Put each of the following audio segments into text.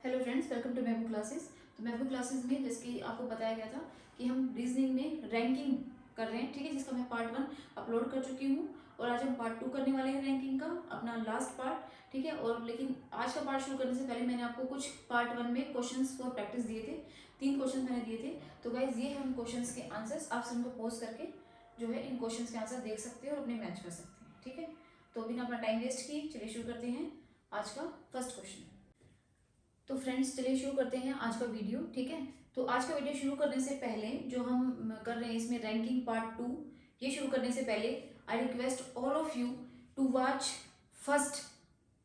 Hello friends, welcome to Mehboob classes. तो महबूब classes में जैसे कि आपको बताया गया था कि हम रीजनिंग में रैंकिंग कर रहे हैं, ठीक है, जिसका मैं पार्ट 1 अपलोड कर चुकी हूँ और आज हम पार्ट 2 करने वाले हैं रैंकिंग का, अपना लास्ट पार्ट, ठीक है। और लेकिन आज का पार्ट शुरू करने से पहले मैंने आपको कुछ पार्ट 1 में क्वेश्चंस फॉर प्रैक्टिस दिए थे। 3 क्वेश्चन मैंने दिए थे। तो गाइज ये है उन क्वेश्चंस के आंसर्स, आप उनको पोस्ट करके जो है इन क्वेश्चंस के आंसर देख सकते हैं और अपने मैच कर सकते हैं, ठीक है। तो बिना अपना टाइम वेस्ट किए चलिए शुरू करते हैं आज का फर्स्ट क्वेश्चन। तो फ्रेंड्स चलिए शुरू करते हैं आज का वीडियो, ठीक है। तो आज का वीडियो शुरू करने से पहले जो हम कर रहे हैं इसमें रैंकिंग पार्ट 2, ये शुरू करने से पहले I request all of you to watch first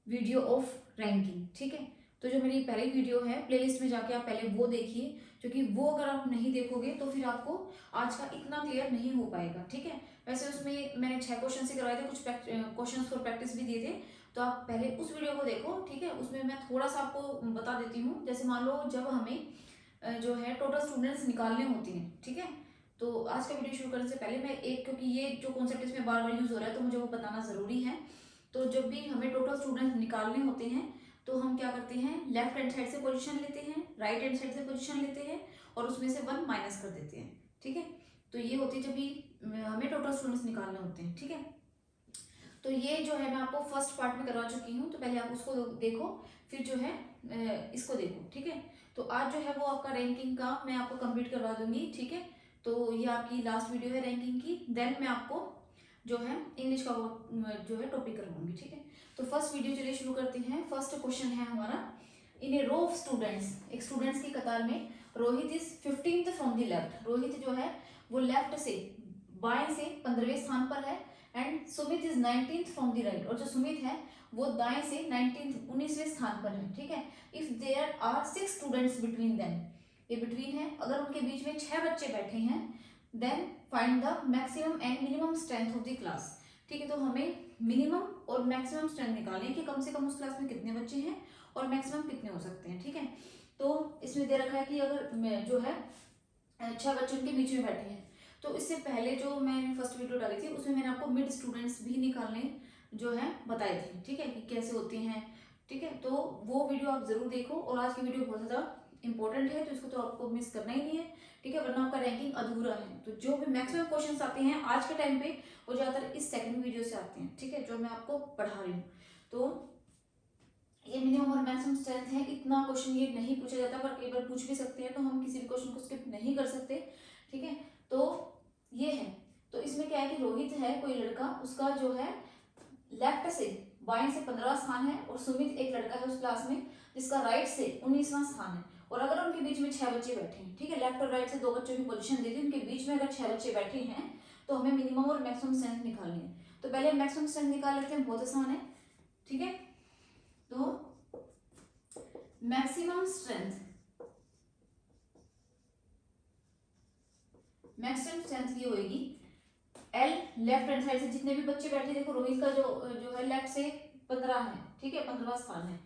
video of ranking, ठीक है। तो जो मेरी पहली वीडियो है प्लेलिस्ट में जाके आप पहले वो देखिए, क्योंकि वो अगर आप नहीं देखोगे तो फिर आपको आज का इतना क्लियर नहीं हो पाएगा, ठीक है। वैसे उसमें मैंने 6 क्वेश्चन ही करवाए थे, कुछ क्वेश्चन फॉर प्रैक्टिस भी दिए थे। तो आप पहले उस वीडियो को देखो, ठीक है। उसमें मैं थोड़ा सा आपको बता देती हूँ, जैसे मान लो जब हमें जो है टोटल स्टूडेंट्स निकालने होते हैं, ठीक है। तो आज का वीडियो शुरू करने से पहले मैं एक, क्योंकि ये जो कॉन्सेप्ट इसमें बार बार यूज हो रहा है तो मुझे वो बताना जरूरी है। तो जब भी हमें टोटल स्टूडेंट्स निकालने होते हैं तो हम क्या करते हैं, लेफ्ट हैंड साइड से पोजीशन लेते हैं, राइट हैंड साइड से पोजीशन लेते हैं और उसमें से 1 माइनस कर देते हैं, ठीक है। तो ये होती है जब भी हमें टोटल स्टूडेंट्स निकालने होते हैं, ठीक है। तो ये जो है मैं आपको फर्स्ट पार्ट में करवा चुकी हूँ, तो पहले आप उसको देखो, फिर जो है इसको देखो, ठीक है। तो आज जो है वो आपका रैंकिंग का मैं आपको कंप्लीट करवा दूंगी, ठीक है। तो ये आपकी लास्ट वीडियो है रैंकिंग की, देन मैं आपको जो है इंग्लिश का वो जो है टॉपिक करवाऊंगी, ठीक है। तो फर्स्ट वीडियो चलिए शुरू करते हैं। फर्स्ट क्वेश्चन है हमारा, इन ए रो ऑफ स्टूडेंट्स, एक स्टूडेंट्स की कतार में Rohit is 15th from the left, Rohit जो है वो लेफ्ट से बाएं से 15वें स्थान पर है, and Sumit is 19th from the right, और जो सुमित है वो दाएं से 19वें स्थान पर है, ठीक है। If there are 6 students between them, ये बिटवीन है, अगर उनके बीच में 6 बच्चे बैठे हैं, then find the maximum and minimum strength of the class, ठीक है। तो हमें मिनिमम और मैक्सिमम स्ट्रेंथ निकालनी है कि कम से कम उस क्लास में कितने बच्चे हैं और मैक्सिमम कितने हो सकते हैं, ठीक है। तो इसमें दे रखा है कि अगर जो है 6 बच्चे उनके बीच में बैठे हैं, तो इससे पहले जो मैंने फर्स्ट वीडियो डाली थी उसमें मैंने आपको मिड स्टूडेंट्स भी निकालने जो है बताए थे, ठीक है, कि कैसे होते हैं, ठीक है। तो वो वीडियो आप जरूर देखो, और आज की वीडियो बहुत ज़्यादा इंपॉर्टेंट है तो इसको तो आपको मिस करना ही नहीं है, ठीक है, वरना आपका रैंकिंग अधूरा है। तो जो भी मैक्सिमम क्वेश्चंस आते हैं आज के टाइम पे वो ज़्यादातर इस सेकंड वीडियो से आते हैं, ठीक है, जो मैं आपको पढ़ा रही हूँ। तो ये मिनिमम और मैक्सिमम स्ट्रेंथ है, इतना क्वेश्चन ये नहीं पूछा जाता, पर कई बार पूछ भी सकते हैं, तो हम किसी भी क्वेश्चन को स्किप नहीं कर सकते, ठीक है। तो ये है, तो इसमें क्या है कि रोहित है कोई लड़का, उसका जो है लेफ्ट से बाएं से 15वां स्थान है, और सुमित एक लड़का है उस क्लास में जिसका राइट से 19वां स्थान है, और अगर उनके बीच में 6 बच्चे बैठे हैं, ठीक है, लेफ्ट और राइट से 2 बच्चों की पोजीशन दे दी, उनके बीच में अगर 6 बच्चे बैठे हैं तो हमें मिनिमम और मैक्सिमम स्ट्रेंथ निकालनी है। तो पहले मैक्सिमम स्ट्रेंथ निकाल लेते हैं, बहुत आसान है, ठीक है। तो मैक्सिमम स्ट्रेंथ, मैक्सिमम स्ट्रेंथ ये होगी एल, लेफ्ट हैंड साइड से जितने भी बच्चे बैठे, देखो रोहित का जो है लेफ्ट से 15 है, ठीक है, 15वां स्थान है,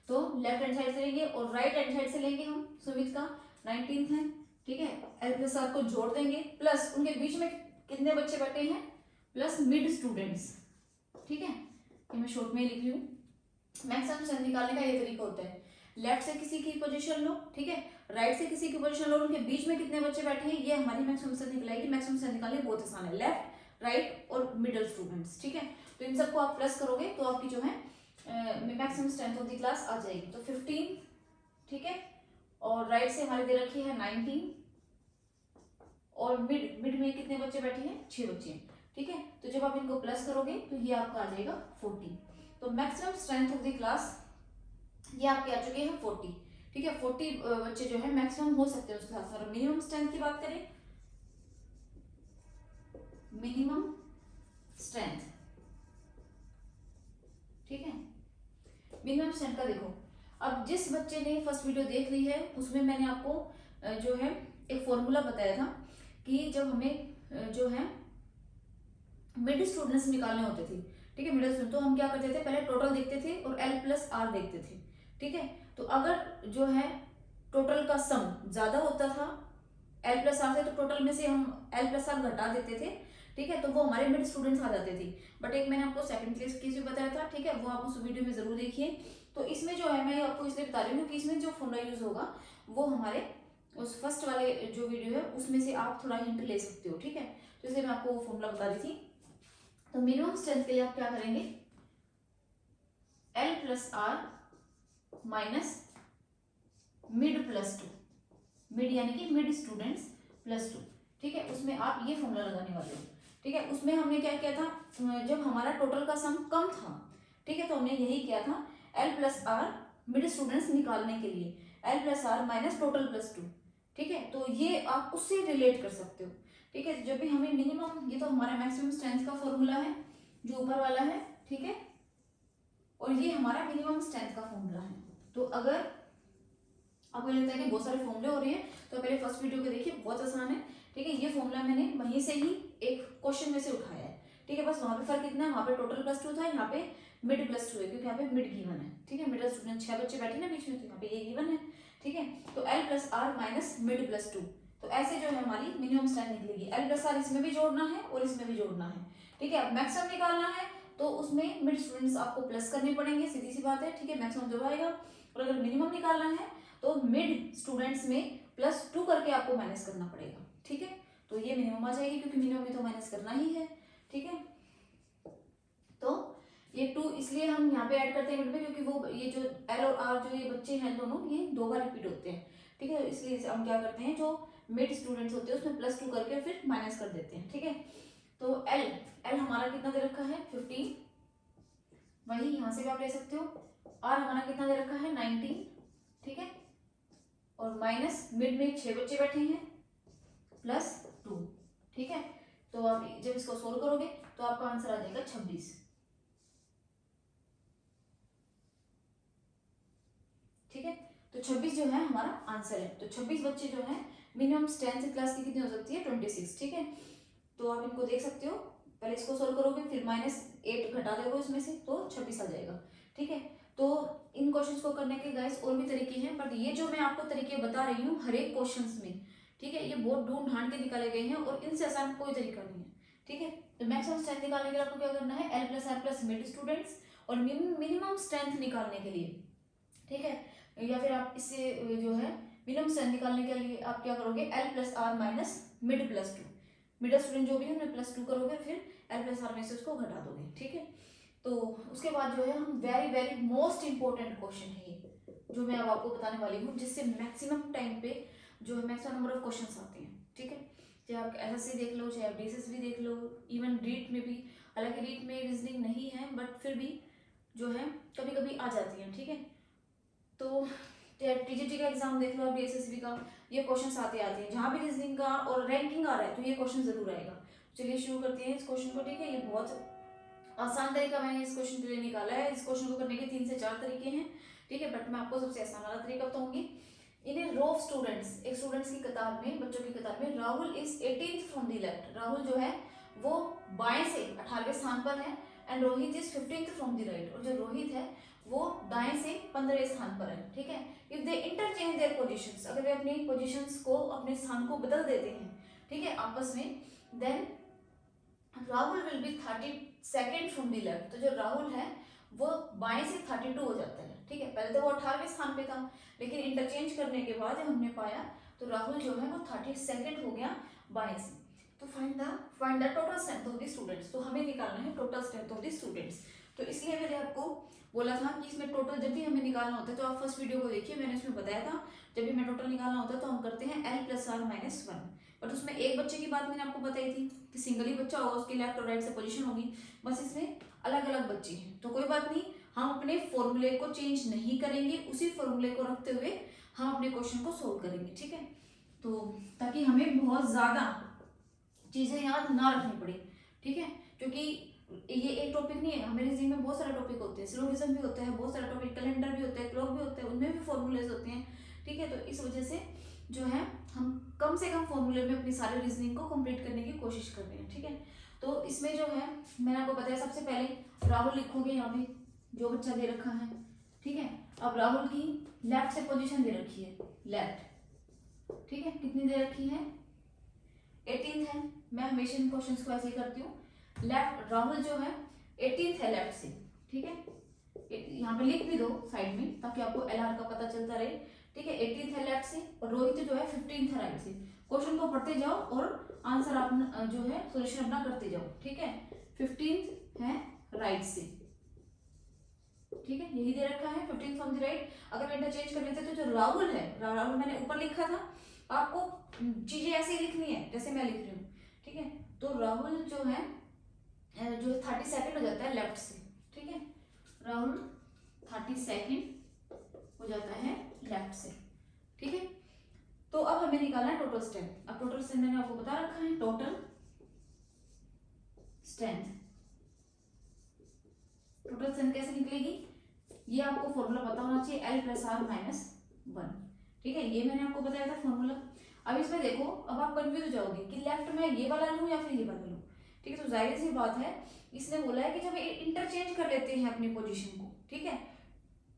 तो लेफ्ट हैंड साइड से लेंगे, और राइट हैंड साइड से लेंगे हम सुमित का 19th है, ठीक है। एल प्लस आर को जोड़ देंगे, प्लस उनके बीच में कितने बच्चे बैठे हैं, प्लस मिड स्टूडेंट्स, ठीक है, ये मैं शॉर्ट में लिख रही हूँ। मैक्सिमम स्ट्रेंथ निकालने का ये तरीका होता है, लेफ्ट से किसी की पोजीशन लो, ठीक है, राइट से किसी की पोजीशन लो, उनके बीच में कितने बच्चे बैठे हैं, ये हमारी मैक्सिमम स्ट्रेंथ निकलेगी। मैक्सिमम स्ट्रेंथ निकालने बहुत आसान है, लेफ्ट राइट और मिडल स्टूडेंट्स, ठीक है। तो इन सबको आप प्लस करोगे तो आपकी जो है maximum strength of the class आ जाएगी। तो 15, ठीक है, और राइट से हमारी दे रखी है 19, और मिड मिड में कितने बच्चे बैठे हैं, 6 बच्चे, ठीक है। तो जब आप इनको प्लस करोगे तो ये आपका आ जाएगा 40। तो maximum strength of the class ये आपके आ चुके हैं 40, ठीक है। 40 बच्चे जो है मैक्सिमम हो सकते हैं उस क्लास में। और मिनिमम स्ट्रेंथ की बात करें, मिनिमम स्ट्रेंथ, ठीक है, मिनिमम स्ट्रेंथ का देखो, अब जिस बच्चे ने फर्स्ट वीडियो देख ली है उसमें मैंने आपको जो है एक फॉर्मूला बताया था कि जब हमें जो है मिड स्टूडेंट्स निकालने होते थे, ठीक है, मिडिल स्टूडेंट, तो हम क्या करते थे, पहले टोटल देखते थे और एल प्लस आर देखते थे, ठीक है। तो अगर जो है टोटल का सम ज्यादा होता था एल प्लस आर से, तो टोटल में से हम एल प्लस आर घटा देते थे, ठीक है, तो वो हमारे मिड स्टूडेंट्स आ जाते थे। बट एक मैंने आपको सेकंड केस भी बताया था, ठीक है, वो आप उस वीडियो में जरूर देखिए तो इसमें जो है मैं आपको इसलिए बता रही हूँ कि इसमें जो फॉर्मूला यूज होगा वो हमारे उस फर्स्ट वाले जो वीडियो है उसमें से आप थोड़ा हिंट ले सकते हो, ठीक है। तो इसलिए मैं आपको वो फॉर्मूला बता रही थी। तो मिनिमम स्ट्रेंथ के लिए आप क्या करेंगे, L plus R minus mid plus two, mid यानी कि मिड स्टूडेंट्स प्लस टू, ठीक है। उसमें आप ये फॉर्मूला लगाने वाले हो, ठीक है। उसमें हमने क्या किया था, जब हमारा टोटल का सम कम था, ठीक है, तो हमने यही किया था L plus R mid students निकालने के लिए L plus R minus total plus two, ठीक है। तो ये आप उससे रिलेट कर सकते हो, ठीक है। जब भी हमें मिनिमम, ये तो हमारा मैक्सिमम स्ट्रेंथ का फॉर्मूला है जो ऊपर वाला है, ठीक है, और ये हमारा मिनिमम स्ट्रेंथ का फॉर्मूला है। तो अगर आपको लगता है कि बहुत सारे फॉर्मूले हो रहे हैं तो पहले फर्स्ट वीडियो को देखिए, बहुत आसान है, ठीक है। ये फॉर्मूला मैंने वहीं से ही एक क्वेश्चन में से उठाया है, ठीक है। बस वहां पे फर्क इतना है, वहां पे टोटल प्लस टू था, यहाँ पे मिड प्लस टू है, क्योंकि यहाँ पे मिड गिवन है, ठीक है। मिडिल स्टूडेंट 6 बच्चे बैठे ना बीच में, तो यहाँ पे ये गिवन है, ठीक है। तो L plus R minus mid plus two, तो ऐसे जो है हमारी मिनिमम स्ट्रेंथ निकलेगी। L प्लस आर इसमें भी जोड़ना है और इसमें भी जोड़ना है, ठीक है। अब मैक्सिमम निकालना है तो उसमें मिड स्टूडेंट्स आपको प्लस करने पड़ेंगे, सीधी सी बात है, ठीक है। मैक्सिमम जब आएगा, और अगर मिनिमम निकालना है तो मिड स्टूडेंट्स में प्लस टू करके आपको माइनस करना पड़ेगा, ठीक है। तो ये मिनिमम आ जाएगी, क्योंकि मिनिमम में तो माइनस करना ही है, ठीक है। तो ये टू इसलिए हम यहाँ पे ऐड करते हैं मिड में, क्योंकि वो ये जो L और R जो ये बच्चे हैं दोनों, ये 2 बार रिपीट होते हैं, ठीक है। इसलिए हम क्या करते हैं, जो मिड स्टूडेंट्स होते हैं उसमें प्लस टू करके फिर माइनस कर देते हैं, ठीक है। तो L हमारा कितना दे रखा है 15, वही यहाँ से भी आप ले सकते हो। R हमारा कितना दे रखा है 19, ठीक है। और माइनस मिड में 6 बच्चे बैठे हैं प्लस टू, ठीक है। तो आप जब इसको सोल्व करोगे तो आपका आंसर आ जाएगा 26, ठीक है। तो 26 जो है हमारा आंसर है। तो 26 बच्चे जो है, मिनिमम स्ट्रेंथ क्लास की कितनी हो सकती है 26, ठीक है। तो आप इनको देख सकते हो, पहले इसको सोल्व करोगे फिर -8 घटा दोगे इसमें से तो 26 आ जाएगा, ठीक है। तो इन क्वेश्चंस को करने के गाइस और भी तरीके हैं, बट ये जो मैं आपको तरीके बता रही हूँ हर एक क्वेश्चंस में, ठीक है, ये बहुत ढूंढ ढांड के निकाले गए हैं और इनसे आसान कोई तरीका नहीं है, ठीक है। तो मैक्सिमम स्ट्रेंथ निकालने के लिए आपको क्या करना है, L plus R plus mid students, और मिनिमम स्ट्रेंथ निकालने के लिए, ठीक है, या फिर आप इससे जो है मिनिमम स्ट्रेंथ निकालने के लिए आप क्या करोगे, L plus R minus mid plus two, middle student जो भी है उन्हें प्लस टू करोगे, फिर L प्लस आर में से उसको घटा दोगे, ठीक है। तो उसके बाद जो है हम very very most important question है ये जो मैं अब आपको बताने वाली हूँ, जिससे मैक्सिमम टाइम पे जो है मैक्सिमम नंबर ऑफ क्वेश्चंस आते हैं, ठीक है। चाहे आप एसएससी देख लो, चाहे आप डीएसएसबी देख लो, इवन रीट में भी, हालांकि रीट में रीजनिंग नहीं है बट फिर भी जो है कभी कभी आ जाती है, ठीक है। तो टीजीटी का एग्जाम देख लो, डीएसएसबी का, ये क्वेश्चंस आते हैं, जहाँ भी रीजनिंग का और रैंकिंग आ रहा है तो ये क्वेश्चन जरूर आएगा। चलिए शुरू करते हैं इस क्वेश्चन को, ठीक है। ये बहुत आसान तरीका मैंने इस क्वेश्चन के लिए निकाला है। इस क्वेश्चन को करने के 3 से 4 तरीके हैं, ठीक है, बट मैं आपको सबसे आसान वाला तरीका बताऊंगी। इन ए रो ऑफ स्टूडेंट्स, एक स्टूडेंट्स की कतार में, बच्चों की कतार में, Rahul is 18th from the left, Rahul जो है वो बाएं से 18वें स्थान पर है, and Rohit is 15th from the right, और जो रोहित है वो दाएं से 15वें स्थान पर है, ठीक है। If they interchange their positions, अगर वे अपनी पोजीशंस को, अपने स्थान को बदल देते हैं, ठीक है, आपस में, then Rahul will be 32nd from the left, तो जो राहुल है वो बाएं से 32 हो जाता है, ठीक है। पहले तो वो 18वें स्थान पे था, लेकिन इंटरचेंज करने के बाद जब हमने पाया तो राहुल जो है वो 32nd हो गया बाएं से। तो find the total strength of the students, तो हमें निकालना है total strength of the students. तो इसलिए मैंने आपको बोला था कि इसमें टोटल जब भी हमें निकालना होता है, तो आप फर्स्ट वीडियो को देखिए, मैंने उसमें बताया था जब भी हमें टोटल निकालना होता है तो हम करते हैं L plus R minus 1, but उसमें एक बच्चे की बात मैंने आपको बताई थी कि सिंगल ही बच्चा होगा, उसकी लेफ्ट और राइट से पोजीशन होगी, बस इसमें अलग अलग बच्चे हैं, तो कोई बात नहीं, हम अपने फॉर्मूले को चेंज नहीं करेंगे, उसी फॉर्मूले को रखते हुए हम अपने क्वेश्चन को सोल्व करेंगे, ठीक है। तो ताकि हमें बहुत ज्यादा चीजें याद ना रखनी पड़े, ठीक है, क्योंकि ये एक टॉपिक नहीं है, हमारे रीजनिंग में बहुत सारे टॉपिक होते हैं, सिलोगिज्म भी होता है, बहुत सारा टॉपिक, कैलेंडर भी होता है, क्लॉक भी होता है, उनमें भी फॉर्मूलेज होते हैं, ठीक है। तो इस वजह से जो है हम कम से कम फॉर्मूले में अपनी सारी रीजनिंग को कंप्लीट करने की कोशिश कर रहे हैं, ठीक है। तो इसमें जो है मैंने आपको बताया, सबसे पहले राहुल लिखोगे यहाँ पे जो बच्चा दे रखा है, ठीक है। अब राहुल की लेफ्ट से पोजीशन दे रखी है, लेफ्ट, ठीक है, कितनी दे रखी है 18th है, मैं हमेशा इन क्वेश्चंस को ऐसे ही करती हूँ, लेफ्ट, राहुल जो है 18th है लेफ्ट से, ठीक है, यहाँ पे लिख भी दो साइड में ताकि आपको एल आर का पता चलता रहे। ठीक है, 18th है लेफ्ट से और रोहित जो है 15th है राइट से। क्वेश्चन को पढ़ते जाओ और आंसर आप जो है सोल्यूशन अपना करते जाओ। ठीक है, 15th है राइट से। ठीक है, यही दे रखा है 15th फ्रॉम द राइट। अगर मैं इंटरचेंज कर लेते तो जो राहुल है, राहुल मैंने ऊपर लिखा था, आपको चीजें ऐसे ही लिखनी है जैसे मैं लिख रही हूँ। ठीक है, तो राहुल जो है 32nd हो जाता है लेफ्ट से। ठीक है, राहुल 32nd हो जाता है लेफ्ट से। ठीक है, तो अब हमें निकालना है टोटल स्ट्रेंथ। अब टोटल स्ट्रेंथ मैंने आपको बता रखा है, टोटल स्ट्रेंथ। टोटल स्ट्रेंथ कैसे निकलेगी, ये आपको फॉर्मूला पता होना चाहिए, L + R - 1। ठीक है, ये मैंने आपको बताया था फॉर्मूला। अब इसमें देखो, अब आप कंफ्यूज हो जाओगे कि लेफ्ट में ये वाला लूं या फिर ये वाला लूं। ठीक है, तो जाहिर सी बात है, इसने बोला है कि जब इंटरचेंज कर लेते हैं अपनी पोजीशन को, ठीक है,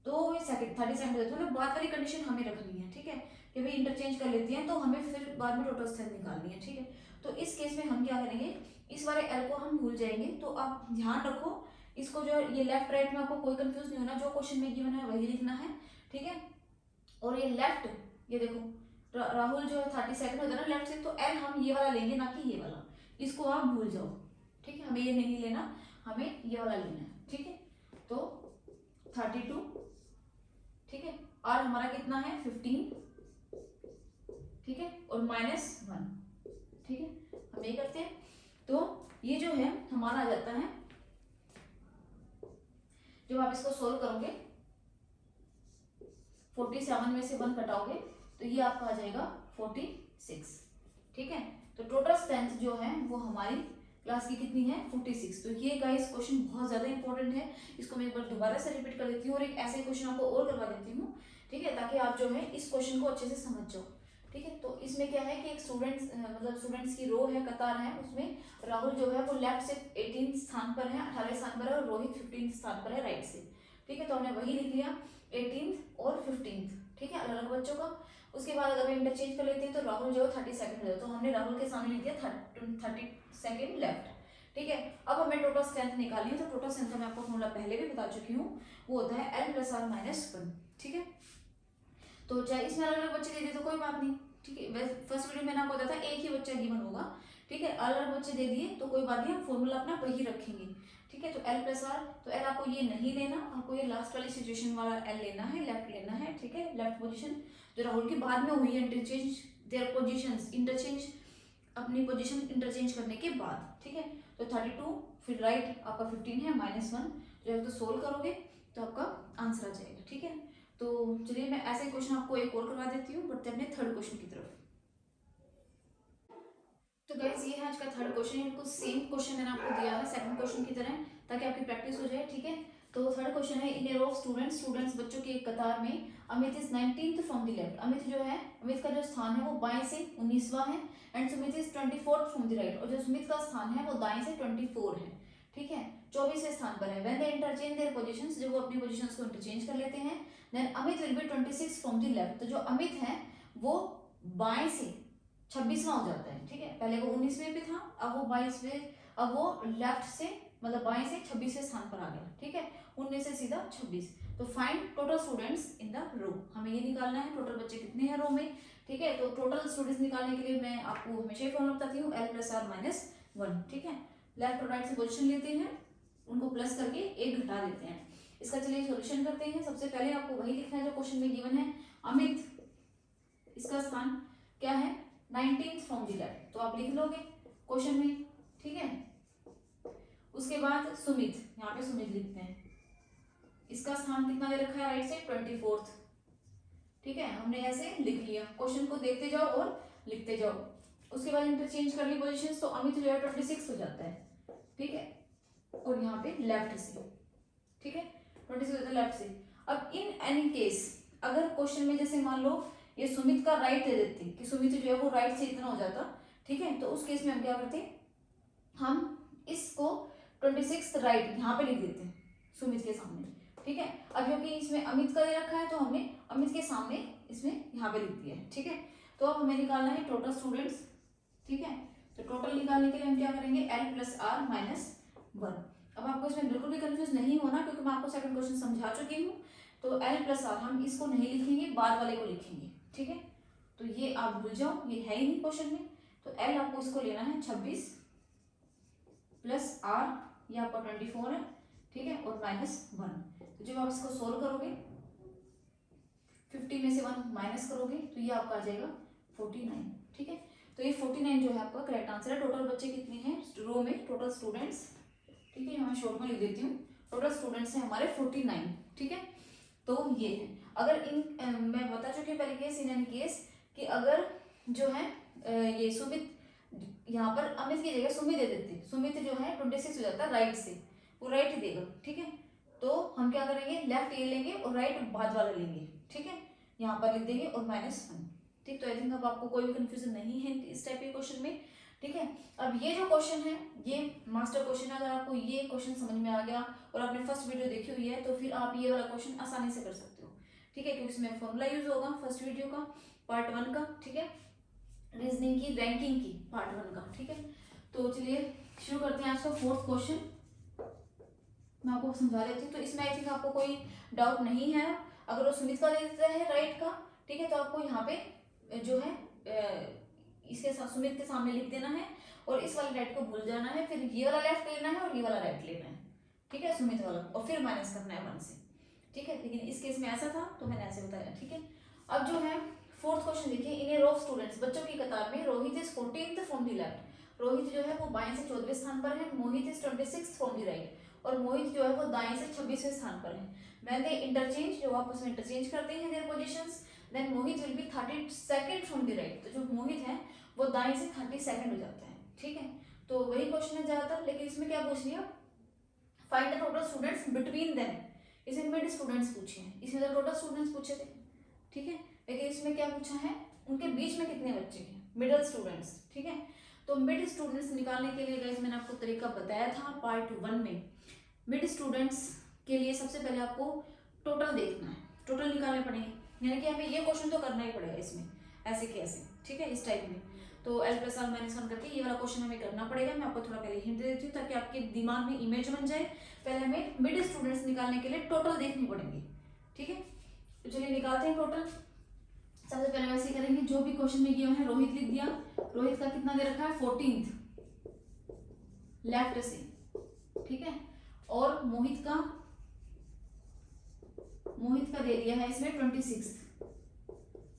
तो सेकंड 32nd देते हैं, बात वाली कंडीशन हमें रखनी है। ठीक है, कि भाई इंटरचेंज कर लेते हैं तो हमें फिर बाद में टोटल स्ट्रेंथ निकालनी है। ठीक है, तो इस केस में हम क्या करेंगे, इस वाले एल को हम भूल जाएंगे। तो आप ध्यान रखो इसको, जो ये लेफ्ट राइट में आपको कोई कंफ्यूज नहीं होना, जो क्वेश्चन में गिवन है वही लिखना है। ठीक है, और ये लेफ्ट, ये देखो राहुल जो है 32nd होता है ना लेफ्ट से, तो एल हम ये वाला लेंगे ना कि ये वाला, इसको आप भूल जाओ। ठीक है, हमें ये नहीं लेना, हमें ये वाला लेना है। ठीक है, तो 32। ठीक है, और हमारा कितना है 15। ठीक है, और -1। ठीक है, हम ये करते हैं, तो ये जो है हमारा आ जाता है, जब आप इसको सोल्व करोगे 47 में से 1 घटाओगे तो ये आपका आ जाएगा 46। ठीक है, तो टोटल स्ट्रेंथ जो है वो हमारी क्लास की कितनी है 46। तो ये गाइस क्वेश्चन बहुत ज्यादा इंपॉर्टेंट है, इसको मैं एक बार दोबारा से रिपीट कर देती हूँ और एक ऐसे क्वेश्चन आपको और करवा देती हूँ। ठीक है, ताकि आप जो है इस क्वेश्चन को अच्छे से समझ जाओ। ठीक है, तो इसमें क्या है कि एक स्टूडेंट्स की रो है, कतार है, उसमें राहुल जो है वो लेफ्ट से 18 स्थान पर है, 18 स्थान पर है, और रोहित 15 स्थान पर है राइट से। ठीक है, तो हमने वही लिख लिया 18th और 15th। ठीक है, अलग अलग बच्चों का। उसके बाद अगर हम इंटरचेंज कर लेते हैं तो राहुल जो है 32nd हो जाए, तो हमने राहुल के सामने लिख दिया 32nd लेफ्ट। ठीक है, अब हमें टोटल स्ट्रेंथ निकालनी है, तो टोटल स्ट्रेंथ का मैं आपको फॉर्मूला पहले भी बता चुकी हूँ, वो होता है L + R - 1। ठीक है, तो चाहे इसमें अलग अलग बच्चे दे दे तो कोई बात नहीं। ठीक है, फर्स्ट वीडियो मैंने आपको बताया था एक ही बच्चा गिवन होगा। ठीक है, अलग अलग बच्चे दे दिए तो कोई बात नहीं, हम फॉर्मूला अपना वही रखेंगे। ठीक है, तो L + R, तो L आपको ये नहीं लेना, आपको ये लास्ट वाली सिचुएशन वाला L लेना है, लेफ्ट लेना है। ठीक है, लेफ्ट पोजीशन जो राहुल की बाद में हुई है, इंटरचेंज देयर पोजीशंस, इंटरचेंज अपनी पोजीशन इंटरचेंज करने के बाद। ठीक है, तो 32, फिर राइट आपका 15 है, -1, जो है तो सोल्व करोगे तो आपका आंसर आ जाएगा। ठीक है, तो चलिए मैं ऐसे क्वेश्चन आपको एक और करवा देती हूँ, बढ़ते अपने थर्ड क्वेश्चन की तरफ। तो गाइस ये है आज का थर्ड क्वेश्चन, बिल्कुल सेम क्वेश्चन मैंने आपको दिया है सेकंड क्वेश्चन की तरह, ताकि आपकी प्रैक्टिस हो जाए। ठीक है, तो थर्ड क्वेश्चन है, in a row of students बच्चों की एक कतार में, Amit is 19th from the left. Amit जो है, अमित का जो स्थान है वो बाएं से 19वां है, and Sumit is 24th from the right, और जो सुमित का स्थान है वो दाएं से 24 है। ठीक है, 24वें स्थान पर है। When they interchange their positions, जब वो अपनी पोजीशंस को इंटरचेंज कर लेते हैं, then Amit will be 26 from the left, तो जो अमित है वो बाएं से 26वां हो जाता है। ठीक है, पहले वो 19वें पे था, अब वो 22वें, अब वो लेफ्ट से मतलब बाएं से 26वें स्थान पर आ गया। ठीक है, 19 से सीधा 26। तो find total students in the row, हमें ये निकालना है टोटल बच्चे कितने हैं रो में। ठीक है, तो टोटल स्टूडेंट्स निकालने के लिए मैं आपको हमेशा फॉर्मूला बताती हूँ, L + R - 1। ठीक है, लेफ्ट और राइट से पोजीशन लेते हैं, उनको प्लस करके एक घटा देते हैं। इसका चलिए सोल्यूशन करते हैं। सबसे पहले आपको वही लिखना है जो क्वेश्चन में गिवन है। अमित, इसका स्थान क्या है 19th फ्रॉम द लेफ्ट, तो आप लिख लोगे क्वेश्चन में। ठीक है, उसके बाद सुमित, यहाँ पे सुमित लिखते हैं, इसका स्थान कितना दे रखा है राइट से 24th। ठीक है, हमने ऐसे लिख लिया, क्वेश्चन को देखते जाओ और लिखते जाओ। उसके बाद इंटरचेंज कर ली पोजीशंस, तो अमित जो है 26 हो जाता है। ठीक है, और यहाँ पे लेफ्ट से, ठीक है 26 होता है लेफ्ट से। अब इन एनी केस अगर क्वेश्चन में जैसे मान लो ये सुमित का राइट दे देती कि सुमित जो है वो राइट से इतना हो जाता, ठीक है, तो उस केस में हम क्या करते, हम इसको 26 राइट यहाँ पे लिख देते हैं सुमित के सामने। ठीक है, अब क्योंकि इसमें अमित का दे रखा है तो हमने अमित के सामने इसमें यहाँ पे लिख दिया है। ठीक है, तो अब हमें निकालना है टोटल स्टूडेंट्स। ठीक है, तो टोटल निकालने के लिए हम क्या करेंगे L + R - 1। अब आपको इसमें बिल्कुल भी कंफ्यूज नहीं होना, क्योंकि मैं आपको सेकंड क्वेश्चन समझा चुकी हूँ। तो l प्लस आर हम इसको नहीं लिखेंगे, बाद वाले को लिखेंगे, ठीक है। तो ये आप भूल जाओ, ये है ही नहीं क्वेश्चन में। तो l आपको इसको लेना है 26 प्लस आर, ये आपका 24 है, ठीक है, और -1। तो जब आप इसको सोल्व करोगे 50 में से 1 माइनस करोगे तो ये आपका आ जाएगा 49, ठीक है। तो ये 49 जो है आपका करेक्ट आंसर है। टोटल बच्चे कितने हैं रो में, टोटल स्टूडेंट्स, ठीक है, मैं शॉर्ट में लिख देती हूँ। टोटल स्टूडेंट्स हैं हमारे 49, ठीक है। तो ये है, अगर मैं बता चुकी हूँ पहले केस, इन एनी केस कि अगर जो है ये सुमित, यहाँ पर अमित की जगह सुमित दे देते, सुमित जो है 26 हो जाता है राइट से, वो राइट ही देगा, ठीक है। तो हम क्या करेंगे, लेफ्ट ये लेंगे और राइट बाद वाला लेंगे, ठीक है, यहाँ पर लिख देंगे और -1, ठीक। तो आई थिंक अब आपको कोई भी कंफ्यूजन नहीं है इस टाइप के क्वेश्चन में, ठीक है। अब ये जो क्वेश्चन है ये मास्टर क्वेश्चन है। अगर आपको ये क्वेश्चन समझ में आ गया और आपने फर्स्ट वीडियो देखी हुई है तो फिर आप ये वाला क्वेश्चन आसानी से कर सकते हो, ठीक है, क्योंकि इसमें फॉर्मूला यूज होगा फर्स्ट वीडियो का, पार्ट 1 का, ठीक है, रीजनिंग की रैंकिंग की पार्ट 1 का, ठीक है। तो चलिए शुरू करते हैं आज का फोर्थ क्वेश्चन, मैं आपको समझा देती हूँ। तो इसमें आई थिंक आपको कोई डाउट नहीं है। अगर वो सुमित का दे देता है राइट का, ठीक है, तो आपको यहाँ पे जो है इसके साथ सुमित के सामने लिख देना है और इस वाले राइट को भूल जाना है, फिर ये वाला लेफ्ट लेना है और ये वाला राइट लेना है, ठीक है, सुमित वाला, और फिर माइनस करना है 1 से, ठीक है। लेकिन इस केस में ऐसा था तो मैंने ऐसे बताया, ठीक है। अब जो है फोर्थ क्वेश्चन देखिए, इन ए रो ऑफ स्टूडेंट्स, बच्चों की कतार में Rohit is 14th from the left, Rohit जो है वो बाएं से 14वें स्थान पर है, Mohit is 26th from the right, और मोहित जो है वो दाएं से 26वें स्थान पर है। व्हेन दे इंटरचेंज, जो आपस में इंटरचेंज करते हैं their positions, then Mohit will be 32nd from the right, तो जो मोहित है वो दाएं से 32nd हो जाता है, ठीक है। तो वही क्वेश्चन है ज्यादातर, लेकिन इसमें क्या पूछ लिया, find the total students between them, इसमें मिड स्टूडेंट्स पूछे हैं, इसमें तो टोटल स्टूडेंट्स पूछे थे, ठीक है, लेकिन इसमें क्या पूछा है, उनके बीच में कितने बच्चे हैं, मिडिल स्टूडेंट्स, ठीक है। तो मिड स्टूडेंट्स निकालने के लिए गाइस मैंने आपको तरीका बताया था पार्ट 1 में। मिड स्टूडेंट्स के लिए सबसे पहले आपको टोटल देखना है, टोटल निकालने पड़ेंगे, यानी कि हमें ये क्वेश्चन तो करना ही पड़ेगा इसमें, ऐसे कैसे, ठीक है, इस टाइप में। तो l प्लस आर माइनस 1 करके ये वाला क्वेश्चन हमें करना पड़ेगा। मैं आपको थोड़ा पहले हिंट दे देती हूँ ताकि आपके दिमाग में इमेज बन जाए। पहले हमें मिड स्टूडेंट्स निकालने के लिए टोटल देखनी पड़ेंगे, ठीक है। तो चलिए निकालते हैं टोटल। सबसे पहले वैसे करेंगे, जो भी क्वेश्चन में गिवन है रोहित लिख दिया, रोहित का कितना दे रखा है 14th लेफ्ट से, ठीक है, और मोहित का दे दिया है इसमें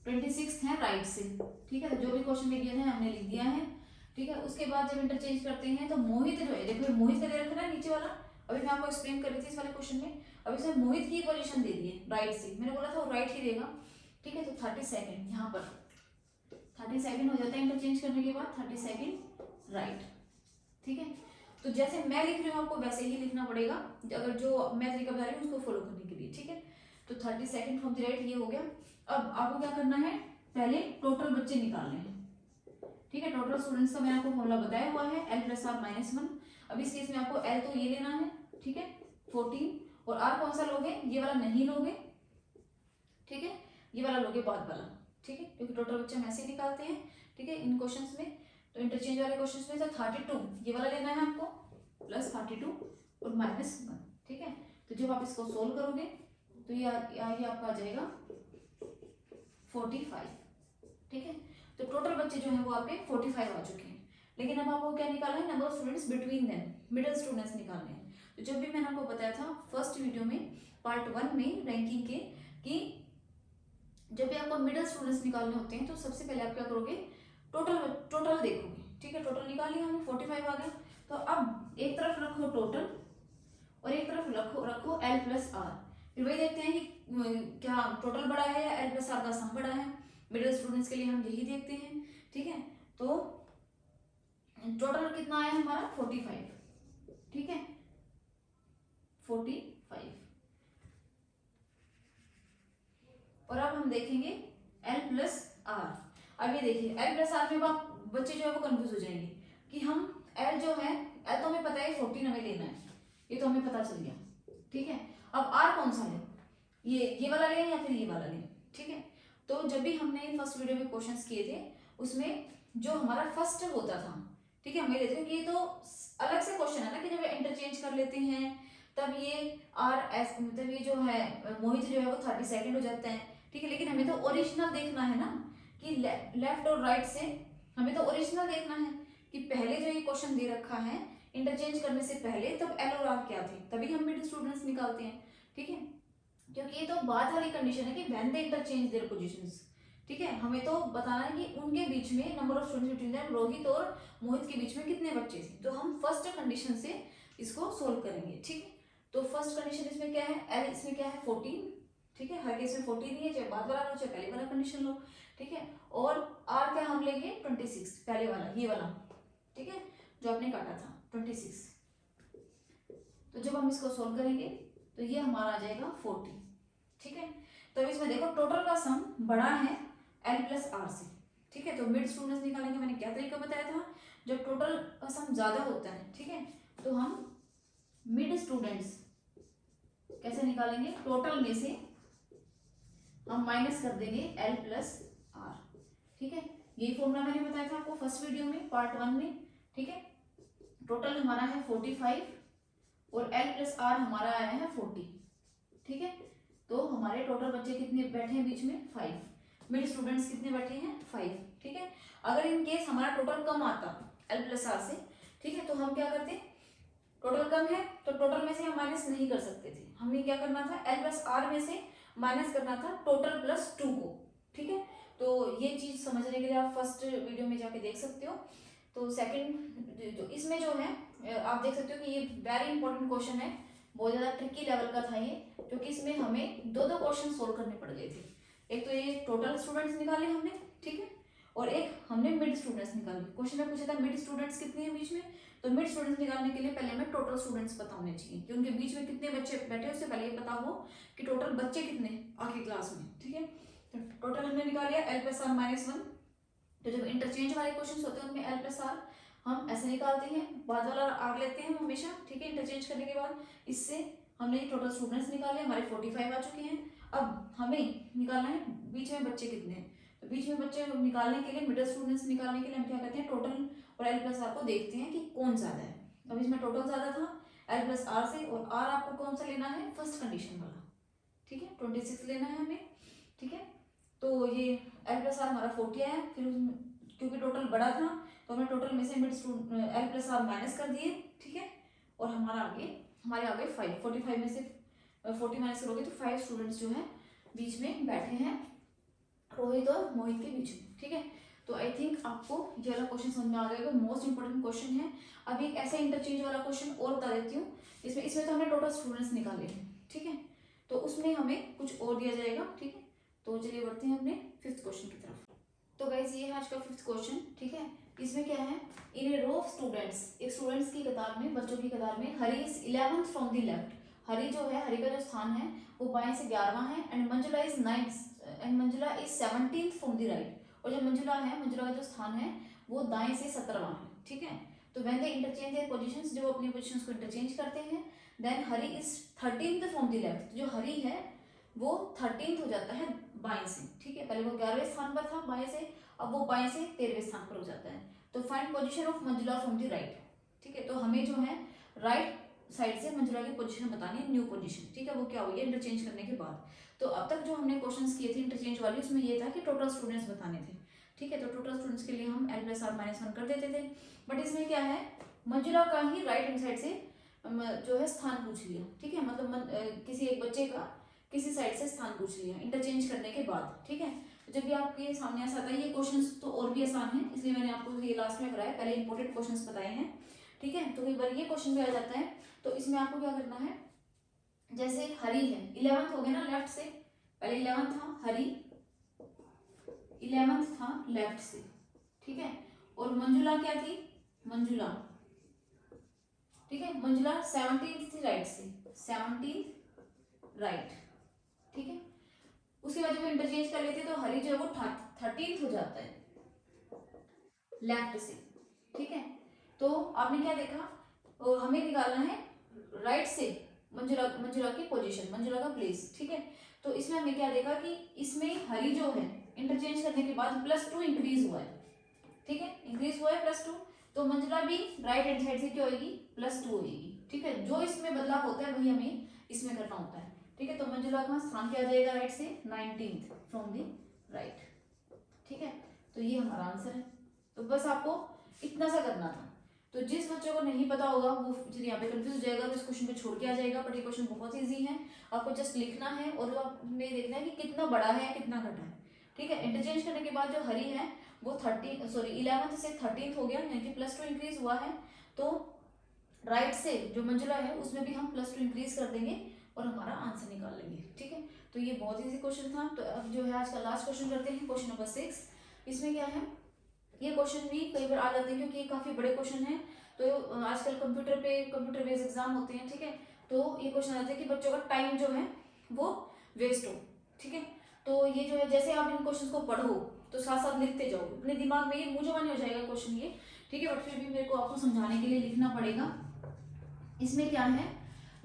26th है राइट से, ठीक है। तो जो भी क्वेश्चन में गिवन है हमने लिख दिया है, ठीक है। उसके बाद जब इंटरचेंज करते हैं तो मोहित जो है, देखो मोहित का दे रखा है नीचे वाला, अभी मैं आपको एक्सप्लेन कर रही थी इस वाले क्वेश्चन में। अब इसमें मोहित की पोजीशन दे दी है राइट से, मैंने बोला था वो राइट ही देगा, ठीक है। तो 32nd यहाँ पर 32nd हो जाता है इंटरचेंज करने के बाद, 32nd राइट, ठीक है। तो जैसे मैं लिख रही हूँ आपको वैसे ही लिखना पड़ेगा, अगर जो मैं तरीका बता रही हूँ उसको फॉलो करने के लिए, ठीक है। तो 32nd फ्रॉम द राइट ये हो गया। अब आपको क्या करना है, पहले टोटल बच्चे निकालने हैं, ठीक है। टोटल स्टूडेंट्स का मैंने आपको फॉर्मूला बताया हुआ है, l प्लस आर माइनस 1। अब इस केस में आपको l तो ये लेना है, ठीक है, 14, और r कौन सा लोगे, ये वाला नहीं लोगे, ठीक है, ये वाला लोगे बाद वाला, ठीक है, क्योंकि टोटल बच्चे हम ऐसे ही निकालते हैं, ठीक है, इन क्वेश्चंस में। तो इंटरचेंज वाले क्वेश्चंस में 32 ये वाला लेना है आपको, प्लस 32 और -1, ठीक है। तो जब आप इसको सोल्व करोगे तो ये आपका आ जाएगा 45, ठीक है। तो टोटल बच्चे जो है वो आपके 45 आ चुके हैं। लेकिन अब आपको क्या निकालना है, number of students between them, middle students निकालने हैं। तो जब भी मैंने आपको बताया था फर्स्ट वीडियो में पार्ट 1 में रैंकिंग के, कि जब भी आपको मिडिल स्टूडेंट्स निकालने होते हैं तो सबसे पहले आप क्या करोगे, टोटल देखोगे, ठीक है। टोटल निकाल लिया हमने, 45 आ गया। तो अब एक तरफ रखो टोटल और एक तरफ रखो l प्लस आर, फिर वही देखते हैं कि क्या टोटल बड़ा है या l प्लस आर का सम बड़ा है। मिडिल स्टूडेंट्स के लिए हम यही देखते हैं, ठीक है। तो टोटल कितना आया हमारा 45, ठीक है, 45। और अब हम देखेंगे l प्लस आर। अब ये देखिए l प्लस आर में बच्चे जो है वो कंफ्यूज हो जाएंगे कि हम l जो है, l तो हमें पता है 14 हमें लेना है, ये तो हमें पता चल गया, ठीक है। अब r कौन सा है, ये वाला लें या फिर ये वाला लें, ठीक है। तो जब भी हमने फर्स्ट वीडियो में क्वेश्चंस किए थे उसमें जो हमारा फर्स्ट होता था, ठीक है, मैं लेती हूँ कि ये तो अलग से क्वेश्चन है ना कि जब इंटरचेंज कर लेते हैं तब ये आर एस मतलब ये जो है मोहित जो है वो 32 हो जाता है। ठीक है, लेकिन हमें तो ओरिजिनल देखना है ना कि लेफ्ट और राइट से हमें तो ओरिजिनल देखना है कि पहले जो ये क्वेश्चन दे रखा है इंटरचेंज करने से पहले तब एल और आर क्या थे, तभी हम मिड स्टूडेंट्स निकालते हैं। ठीक है, क्योंकि ये तो बाद वाली कंडीशन है कि when they interchange their positions. ठीक है, हमें तो बताना है कि उनके बीच में number of students between them Rohit और मोहित के बीच में कितने बच्चे थे, तो हम फर्स्ट कंडीशन से इसको सोल्व करेंगे। ठीक है, तो फर्स्ट कंडीशन इसमें क्या है, एल इसमें क्या है 14। ठीक है, हर केस में 14 ही है, चाहे बाद वाला लो चाहे पहले वाला कंडीशन लो। ठीक है, और आर क्या हम लेंगे 26, पहले वाला ये वाला। ठीक है, जो आपने काटा था 26। तो जब हम इसको सोल्व करेंगे तो ये हमारा आ जाएगा 40। ठीक है, तो अब इसमें देखो टोटल का सम बड़ा है एल प्लस आर से। ठीक है, तो मिड स्टूडेंट्स निकालेंगे, मैंने क्या तरीका बताया था, जब टोटल का सम ज्यादा होता है। ठीक है, तो हम मिड स्टूडेंट्स कैसे निकालेंगे, टोटल में से हम माइनस कर देंगे एल प्लस आर। ठीक है, यही फॉर्मूला मैंने बताया था आपको फर्स्ट वीडियो में पार्ट 1 में। ठीक है, टोटल हमारा है 45 और एल प्लस आर हमारा आया है 40। ठीक है, तो हमारे टोटल बच्चे कितने बैठे हैं बीच में 5, मिड स्टूडेंट्स कितने बैठे हैं 5। ठीक है, अगर इन केस हमारा टोटल कम आता एल प्लस आर से, ठीक है, तो हम क्या करते, टोटल कम है तो टोटल में से हम माइनस नहीं कर सकते थे, हमें क्या करना था एल प्लस आर में से माइनस करना था टोटल प्लस 2 को। ठीक है, तो ये चीज समझने के लिए आप फर्स्ट वीडियो में जाके देख सकते हो। तो सेकंड जो इसमें जो है आप देख सकते हो कि ये वेरी इंपॉर्टेंट क्वेश्चन है, बहुत ज्यादा ट्रिकी लेवल का था ये, क्योंकि इसमें हमें दो दो क्वेश्चन सोल्व करने पड़ गए थे। एक तो ये टोटल स्टूडेंट्स निकाले हमने, ठीक है, और एक हमने मिड स्टूडेंट्स निकाले। क्वेश्चन में पूछा था मिड स्टूडेंट्स कितने हैं बीच में, तो मिड स्टूडेंट्स निकालने के लिए पहले हमें टोटल स्टूडेंट्स पता होने चाहिए कि उनके बीच में कितने बच्चे बैठे, उससे पहले ये पता हो कि टोटल बच्चे कितने आखिरी क्लास में। ठीक है, तो टोटल हमने निकाल लिया एल प्लस आर माइनस 1। तो जब इंटरचेंज वाले क्वेश्चन होते हैं उनमें एल प्लस आर हम ऐसे निकालते हैं, बाद वाला आर लेते हैं हमेशा। ठीक है, इंटरचेंज करने के बाद इससे हमने टोटल स्टूडेंट्स निकाले, हमारे 45 आ चुके हैं। अब हमें निकालना है बीच में बच्चे कितने हैं, तो बीच में बच्चे निकालने के लिए, मिडिल स्टूडेंट्स निकालने के लिए हम क्या करते हैं, टोटल और एल प्लस आर को देखते हैं कि कौन ज्यादा है। अब इसमें टोटल ज्यादा था एल प्लस आर से, और आर आपको कौन सा लेना है, फर्स्ट कंडीशन वाला। ठीक है, 26 लेना है हमें। ठीक है, तो ये एल प्लस आर हमारा 40 आया, फिर क्योंकि टोटल बड़ा था तो हमने टोटल में से mid L plus R minus कर दिए। ठीक है, और हमारे आ गए 5, 45 में से 40 माइनस करोगे तो 5 स्टूडेंट्स जो है बीच में बैठे हैं रोहित और मोहित के बीच में। ठीक है, तो आई थिंक आपको ये वाला क्वेश्चन समझ में आ गया, मोस्ट इंपोर्टेंट क्वेश्चन है। अभी एक ऐसा इंटरचेंज वाला क्वेश्चन और बता देती हूँ, इसमें तो हमने टोटल स्टूडेंट्स निकाले हैं। ठीक है, तो उसमें हमें कुछ और दिया जाएगा। ठीक है, तो चलिए बढ़ते हैं अपने 5th क्वेश्चन की तरफ। तो गाइज ये है आज का 5th क्वेश्चन। ठीक है, इसमें क्या है, in a row of students, एक स्टूडेंट्स की कतार में, बच्चों की कतार में, Hari is 11th from the left, Hari जो है, हरी का जो स्थान है वो बाएं से 11वां है, and Manjula is 9th and Manjula is 17th from the right, और जो मंजुला है, मंजुला का जो स्थान है वो दाएं से 17वां है। ठीक है, तो when they interchange their positions, जब वो अपनी पोजीशंस को इंटरचेंज करते हैं, then Hari is 13th from the left, जो हरी है वो 13th हो जाता है बाएं से। ठीक है, पहले वो 11वें स्थान पर था बाएं से, अब वो बाएं से 13वें स्थान पर हो जाता है। तो find position of Manjula from the right. ठीक है, तो हमें जो है राइट साइड से मंजुला की पोजीशन बतानी है, न्यू पोजीशन। ठीक है, वो क्या हुई है इंटरचेंज करने के बाद। तो अब तक जो हमने क्वेश्चंस किए थे इंटरचेंज वाले, उसमें ये था कि टोटल स्टूडेंट्स बताने थे। ठीक है, तो टोटल स्टूडेंट्स के लिए हम एल प्लस आर माइनस 1 कर देते थे, बट इसमें क्या है, मंजुला का ही राइट हैंड साइड से जो है स्थान पूछ लिया। ठीक है, मतलब किसी एक बच्चे का किसी साइड से स्थान पूछ लिया इंटरचेंज करने के बाद। ठीक है, जब भी आपके सामने ऐसा आता है, ये क्वेश्चंस तो और भी आसान है, इसलिए मैंने आपको ये लास्ट में कराया, पहले इंपॉर्टेंट क्वेश्चंस बताए हैं। ठीक है, तो कई बार ये क्वेश्चन भी आ जाता है, तो इसमें आपको क्या करना है, जैसे हरी है 11th हो गया ना लेफ्ट से, पहले 11th था हरी, 11th था लेफ्ट से। ठीक है, और मंजुला क्या थी, मंजुला, ठीक है, मंजुला 17th थी राइट से, 17th राइट। ठीक है, उसके बाद जब इंटरचेंज कर लेते हैं तो हरी जो है वो 13th हो जाता है लेफ्ट से। ठीक है, तो आपने क्या देखा, हमें निकालना है राइट से मंजुला की पोजीशन, मंजुला का प्लेस। ठीक है, तो इसमें हमने क्या देखा कि इसमें हरी जो है इंटरचेंज करने के बाद +2 इंक्रीज हुआ है। ठीक है, इंक्रीज हुआ है +2, तो मंजुला भी राइट हैंड साइड से क्या होगी, +2 होगी। ठीक है, जो इसमें बदलाव होता है वही हमें इसमें करना होता है। ठीक है, तो मंजुला का स्थान क्या आ जाएगा राइट से, 19th फ्रॉम द राइट। ठीक है, तो ये हमारा आंसर है। तो बस आपको इतना सा करना था। तो जिस बच्चों को नहीं पता होगा वो फिर यहाँ पे कंफ्यूज हो जाएगा, तो इस क्वेश्चन को छोड़ के आ जाएगा। बट ये क्वेश्चन बहुत इजी है, आपको जस्ट लिखना है और आपने देखना है कि कितना बड़ा है कितना घटा है। ठीक है, इंटरचेंज करने के बाद जो हरी है वो 11th से 13th हो गया, यानी कि +2 इंक्रीज हुआ है। तो राइट से जो मंजुला है उसमें भी हम +2 इंक्रीज कर देंगे और हमारा आंसर निकाल लेंगे। ठीक है, तो ये बहुत इजी क्वेश्चन था। तो अब जो है आज का लास्ट क्वेश्चन करते हैं, क्वेश्चन नंबर 6। इसमें क्या है, ये क्वेश्चन भी कई बार आ जाते हैं क्योंकि ये काफी बड़े क्वेश्चन है। तो आजकल कंप्यूटर बेस्ड एग्जाम होते हैं। ठीक है, तो ये क्वेश्चन आते हैं कि बच्चों का टाइम जो है वो वेस्ट हो। ठीक है, तो ये जो है जैसे आप इन क्वेश्चन को पढ़ो तो साथ साथ लिखते जाओ, अपने दिमाग में ये मुंह जबानी हो जाएगा क्वेश्चन ये। ठीक है, बट फिर भी मेरे को आपको समझाने के लिए लिखना पड़ेगा। इसमें क्या है,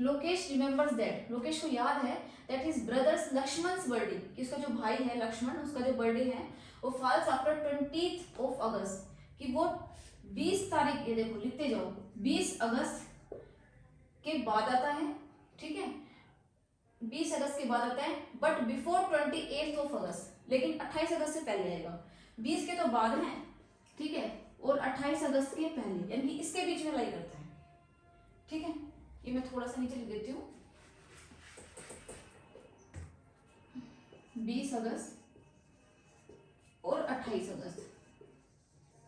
लोकेश रिमेम्बर्स दैट, लोकेश को याद है दैट हिज ब्रदर्स लक्ष्मण's बर्थडे, कि उसका जो भाई है लक्ष्मण, उसका जो बर्थडे है वो फॉल्स आफ्टर 20th of अगस्त, कि वो 20 तारीख, ये देखो लिखते जाओ, 20 अगस्त के बाद आता है। ठीक है, 20 अगस्त के बाद आता है, बट बिफोर 28th of अगस्त, लेकिन 28 अगस्त से पहले आएगा। 20 के तो बाद है, ठीक है, और 28 अगस्त के पहले, यानी कि इसके बीच में लाई करता है। ठीक है, ये मैं थोड़ा सा नीचे लिख देती हूँ, 20 अगस्त और 28 अगस्त।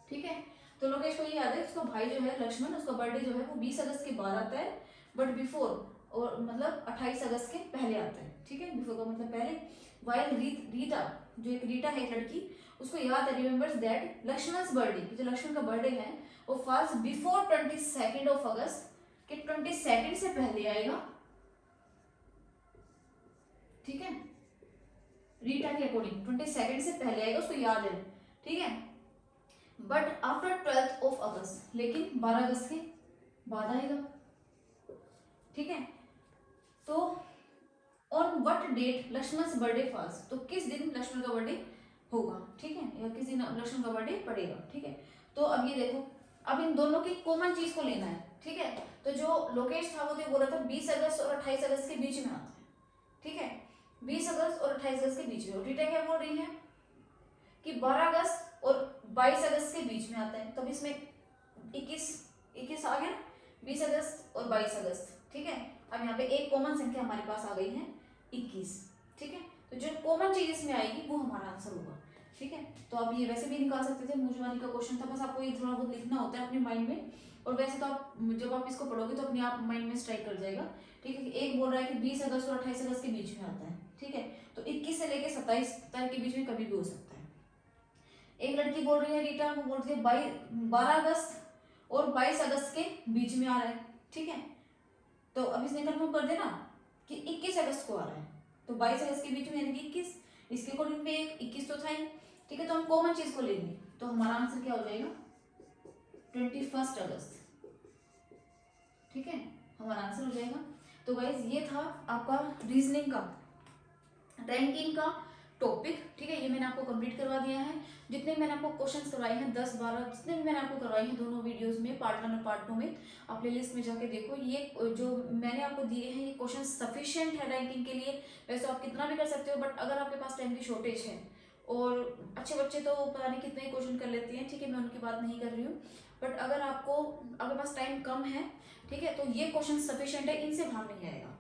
ठीक है, तो लोकेश को ये याद है उसका भाई जो है लक्ष्मण, उसका बर्थडे जो है वो 20 अगस्त के बाद आता है, बट बिफोर, और मतलब 28 अगस्त के पहले आता है। ठीक है, बिफोर का मतलब पहले। वाइल रीटा, जो एक रीटा है एक लड़की, उसको याद है, रिमेम्बर्स दैट लक्ष्मण's बर्थडे, जो लक्ष्मण का बर्थडे है वो फॉल्स बिफोर 22nd of अगस्त, कि 22nd से पहले आएगा। ठीक है, रीटा के अकॉर्डिंग 22nd से पहले आएगा, उसको याद है। ठीक है, बट आफ्टर 12th of अगस्त, लेकिन 12 अगस्त के बाद आएगा। ठीक है, तो on what date Lakshman's birthday falls, तो किस दिन लक्ष्मण का बर्थडे होगा। ठीक है, या किस दिन लक्ष्मण का बर्थडे पड़ेगा। ठीक है, तो अब ये देखो, अब इन दोनों की कॉमन चीज को लेना है। ठीक है, तो जो लोकेश था वो तो बोल रहा था 20 अगस्त और 28 अगस्त के बीच में आता है। ठीक है, 20 अगस्त और 28 अगस्त के बीच में। रीटा क्या बोल रही है कि 12 अगस्त और 22 अगस्त के बीच में आता है, तब इसमें 21 आ गया, 20 अगस्त और 22 अगस्त। ठीक है, अब यहाँ पे एक कॉमन संख्या हमारे पास आ गई है 21। ठीक है, तो जो कॉमन चीज इसमें आएगी वो हमारा आंसर होगा। ठीक है, तो आप ये वैसे भी निकाल सकते थे, मुझवानी का क्वेश्चन था, बस आपको ये थोड़ा बहुत लिखना होता है अपने माइंड में, और वैसे तो आप जब आप इसको पढ़ोगे तो अपने आप माइंड में स्ट्राइक कर जाएगा। ठीक है, एक बोल रहा है कि 20 अगस्त और 28 अगस्त के बीच में आता है। ठीक है, तो 21 से लेकर 27 तारीख के बीच में कभी भी हो सकता है। एक लड़की बोल रही है रीटा, वो बोल रही है 12 अगस्त और 22 अगस्त के बीच में आ रहा है। ठीक है, तो अब इसने कंफर्म कर देना कि 21 अगस्त को आ रहा है, तो 22 अगस्त के बीच में यानी कि 21, इसके अकॉर्डिंग में एक 21 तो था ही। ठीक है, तो हम कॉमन चीज को लेंगे, तो हमारा आंसर क्या हो जाएगा, 21 अगस्त। ठीक है, हमारा आंसर हो जाएगा। तो गाइज ये था आपका रीजनिंग का, रैंकिंग का टॉपिक। ठीक है, ये मैंने आपको कंप्लीट करवा दिया है। जितने मैंने आपको क्वेश्चंस करवाए हैं 10-12, जितने भी मैंने आपको करवाए हैं दोनों वीडियोस में, पार्ट 1 और पार्ट 2 में, आप प्लेलिस्ट में जाके देखो। ये जो मैंने आपको दिए हैं ये क्वेश्चन सफिशिएंट है रैंकिंग के लिए। वैसे आप कितना भी कर सकते हो, बट अगर आपके पास टाइम की शॉर्टेज है, और अच्छे बच्चे तो पता नहीं कितने क्वेश्चन कर लेते हैं, ठीक है, मैं उनकी बात नहीं कर रही हूँ, बट अगर आपके पास टाइम कम है, ठीक है, तो ये क्वेश्चन सफिशिएंट है, इनसे बाहर नहीं आएगा।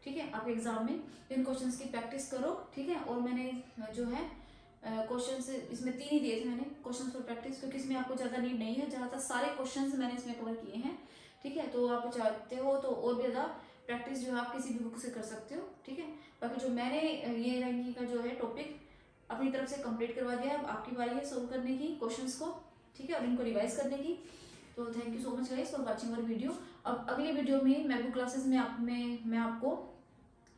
ठीक है, आपके एग्जाम में इन क्वेश्चंस की प्रैक्टिस करो। ठीक है, और मैंने जो है क्वेश्चंस इसमें 3 ही दिए थे मैंने क्वेश्चंस फॉर प्रैक्टिस, क्योंकि इसमें आपको ज़्यादा नीड नहीं है, ज़्यादातर सारे क्वेश्चंस मैंने इसमें कवर किए हैं। ठीक है, तो आप चाहते हो तो और भी ज़्यादा प्रैक्टिस जो है आप किसी भी बुक से कर सकते हो। ठीक है, बाकी जो मैंने ये रैंकिंग का जो है टॉपिक अपनी तरफ से कंप्लीट करवा दिया, अब आपकी बारी है सोल्व करने की क्वेश्चंस को। ठीक है, और इनको रिवाइज करने की। तो thank you so much guys for watching our video. अब अगली वीडियो में मैबू क्लासेस में मैं आपको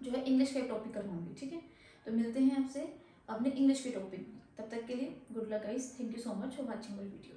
जो है इंग्लिश का एक टॉपिक करवाऊंगी। ठीक है, तो मिलते हैं आपसे अपने इंग्लिश के टॉपिक में। तब तक के लिए good luck guys, thank you so much for watching our video.